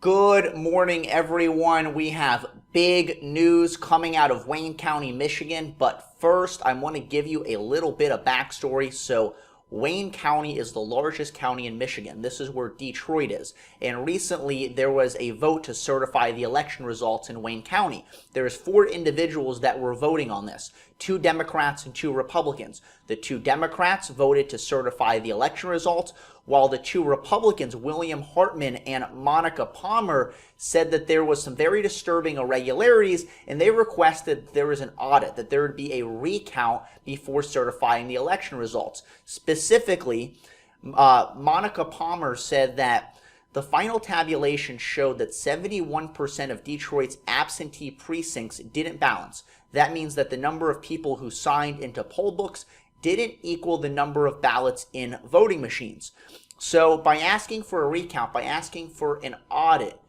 Good morning, everyone. We have big news coming out of Wayne County, Michigan. But first, I want to give you a little bit of backstory. So Wayne County is the largest county in Michigan. This is where Detroit is. And recently, there was a vote to certify the election results in Wayne County. There's 4 individuals that were voting on this, 2 Democrats and 2 Republicans. The 2 Democrats voted to certify the election results, while the 2 Republicans, William Hartman and Monica Palmer, said that there was some very disturbing irregularities, and they requested there was an audit, that there would be a recount before certifying the election results. Specifically, Monica Palmer said that the final tabulation showed that 71% of Detroit's absentee precincts didn't balance. That means that the number of people who signed into poll books didn't equal the number of ballots in voting machines. So by asking for a recount, by asking for an audit,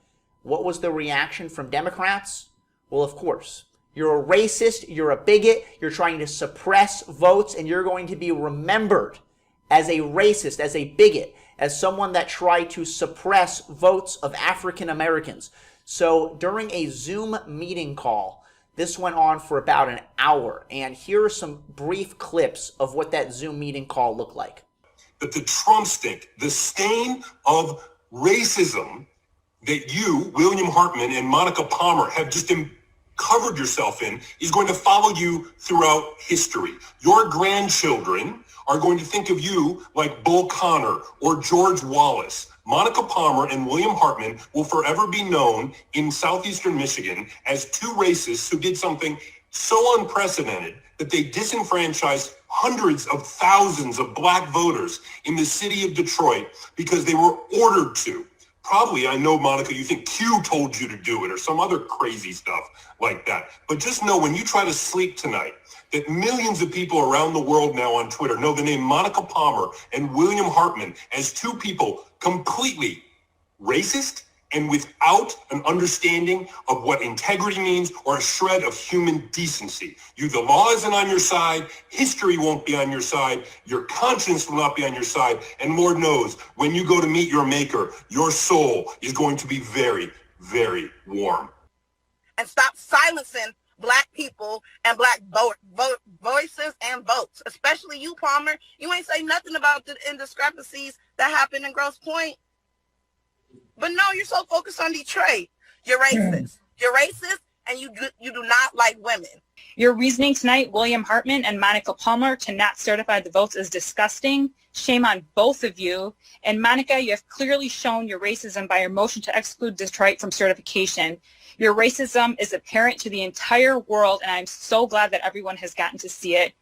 what was the reaction from Democrats? Well, of course. You're a racist, you're a bigot, you're trying to suppress votes, and you're going to be remembered as a racist, as a bigot, as someone that tried to suppress votes of African Americans. So during a Zoom meeting call, this went on for about an hour, and here are some brief clips of what that Zoom meeting call looked like. But the Trump stink, the stain of racism that you, William Hartman and Monica Palmer, have just covered yourself in is going to follow you throughout history. Your grandchildren are going to think of you like Bull Connor or George Wallace. Monica Palmer and William Hartman will forever be known in southeastern Michigan as 2 racists who did something so unprecedented that they disenfranchised hundreds of thousands of black voters in the city of Detroit because they were ordered to. Probably, I know, Monica, you think Q told you to do it or some other crazy stuff like that. But just know when you try to sleep tonight, that millions of people around the world now on Twitter know the name Monica Palmer and William Hartman as 2 people completely racist and without an understanding of what integrity means or a shred of human decency. The law isn't on your side, history won't be on your side, your conscience will not be on your side, and Lord knows, when you go to meet your maker, your soul is going to be very, very warm. And stop silencing black people and black voices and votes, especially you, Palmer. You ain't say nothing about the indiscrepancies that happened in Grosse Pointe. But no, you're so focused on Detroit. You're racist. You're racist, and you do not like women. Your reasoning tonight, William Hartman and Monica Palmer, to not certify the votes is disgusting. Shame on both of you. And Monica, you have clearly shown your racism by your motion to exclude Detroit from certification. Your racism is apparent to the entire world, and I'm so glad that everyone has gotten to see it.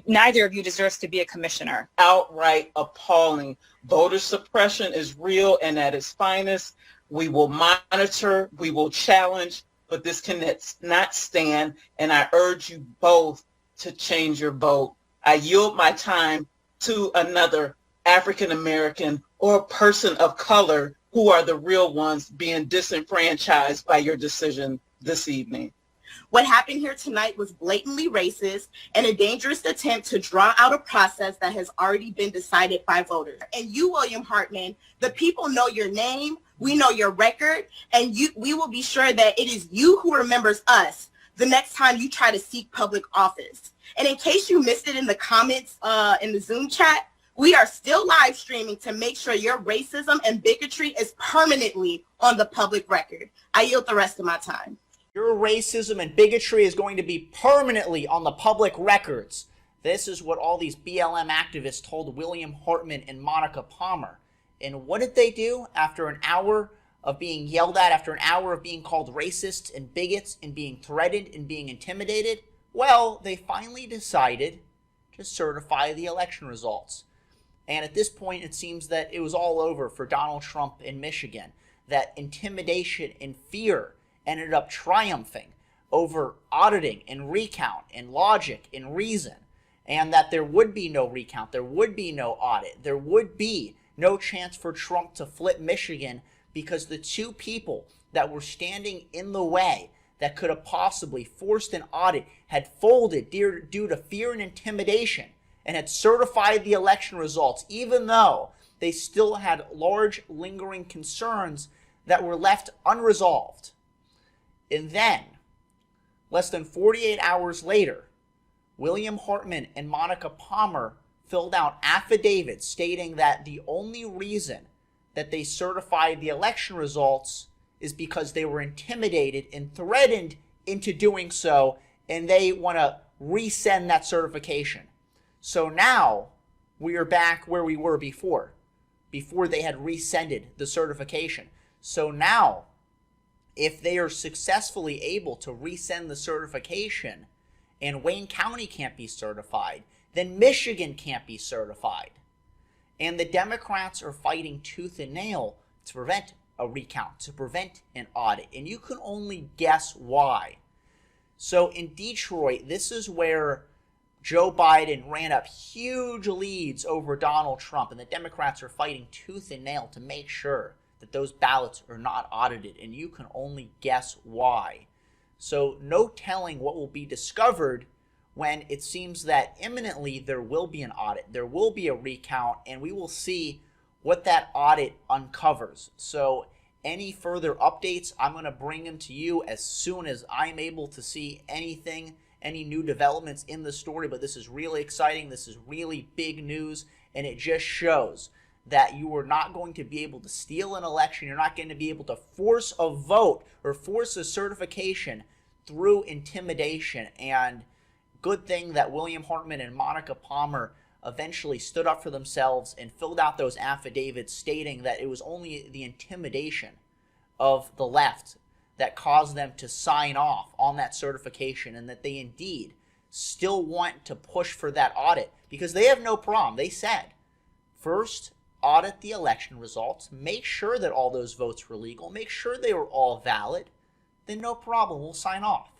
Neither of you deserves to be a commissioner. Outright appalling. Voter suppression is real and at its finest. We will monitor, we will challenge, but this cannot stand, and I urge you both to change your vote. I yield my time to another African American or a person of color who are the real ones being disenfranchised by your decision this evening. What happened here tonight was blatantly racist and a dangerous attempt to draw out a process that has already been decided by voters. And you, William Hartman, the people know your name, we know your record, and we will be sure that it is you who remembers us the next time you try to seek public office. And in case you missed it in the comments in the Zoom chat, we are still live streaming to make sure your racism and bigotry is permanently on the public record. I yield the rest of my time. Your racism and bigotry is going to be permanently on the public records. This is what all these BLM activists told William Hartman and Monica Palmer. And what did they do after an hour of being yelled at, after an hour of being called racists and bigots and being threatened and being intimidated? Well, they finally decided to certify the election results. And at this point, it seems that it was all over for Donald Trump in Michigan. That intimidation and fear ended up triumphing over auditing and recount and logic and reason. And that there would be no recount, there would be no audit, there would be no chance for Trump to flip Michigan because the 2 people that were standing in the way that could have possibly forced an audit had folded due to fear and intimidation and had certified the election results, even though they still had large lingering concerns that were left unresolved. And then, less than 48 hours later, William Hartman and Monica Palmer filled out affidavits stating that the only reason that they certified the election results is because they were intimidated and threatened into doing so, and they want to resend that certification. So now we are back where we were before they had rescinded the certification. So now, if they are successfully able to resend the certification and Wayne County can't be certified, then Michigan can't be certified. And the Democrats are fighting tooth and nail to prevent a recount, to prevent an audit. And you can only guess why. So in Detroit, this is where Joe Biden ran up huge leads over Donald Trump, and the Democrats are fighting tooth and nail to make sure that those ballots are not audited, and you can only guess why. So no telling what will be discovered when it seems that imminently there will be an audit, there will be a recount, and we will see what that audit uncovers. So any further updates, I'm going to bring them to you as soon as I'm able to see anything, any new developments in the story. But this is really exciting. This is really big news, and it just shows that you are not going to be able to steal an election. You're not going to be able to force a vote or force a certification through intimidation. And good thing that William Hartman and Monica Palmer eventually stood up for themselves and filled out those affidavits stating that it was only the intimidation of the left that caused them to sign off on that certification, and that they indeed still want to push for that audit because they have no problem. They said, first, audit the election results, make sure that all those votes were legal, make sure they were all valid, then no problem, we'll sign off.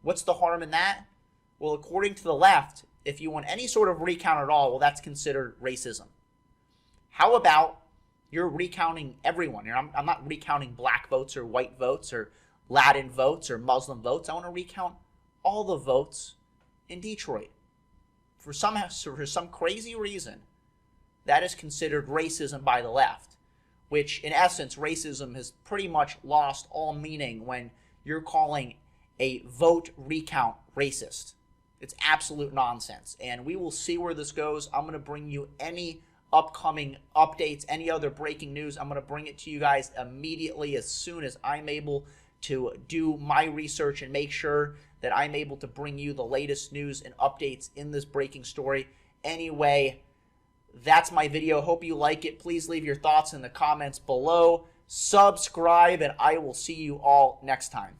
What's the harm in that? Well, according to the left, if you want any sort of recount at all, well, that's considered racism. How about you're recounting everyone? I'm not recounting black votes or white votes or Latin votes or Muslim votes. I want to recount all the votes in Detroit. For some crazy reason, that is considered racism by the left, which in essence, racism has pretty much lost all meaning when you're calling a vote recount racist. It's absolute nonsense, and we will see where this goes. I'm going to bring you any upcoming updates, any other breaking news. I'm going to bring it to you guys immediately as soon as I'm able to do my research and make sure that I'm able to bring you the latest news and updates in this breaking story. Anyway, that's my video. Hope you like it. Please leave your thoughts in the comments below. Subscribe, and I will see you all next time.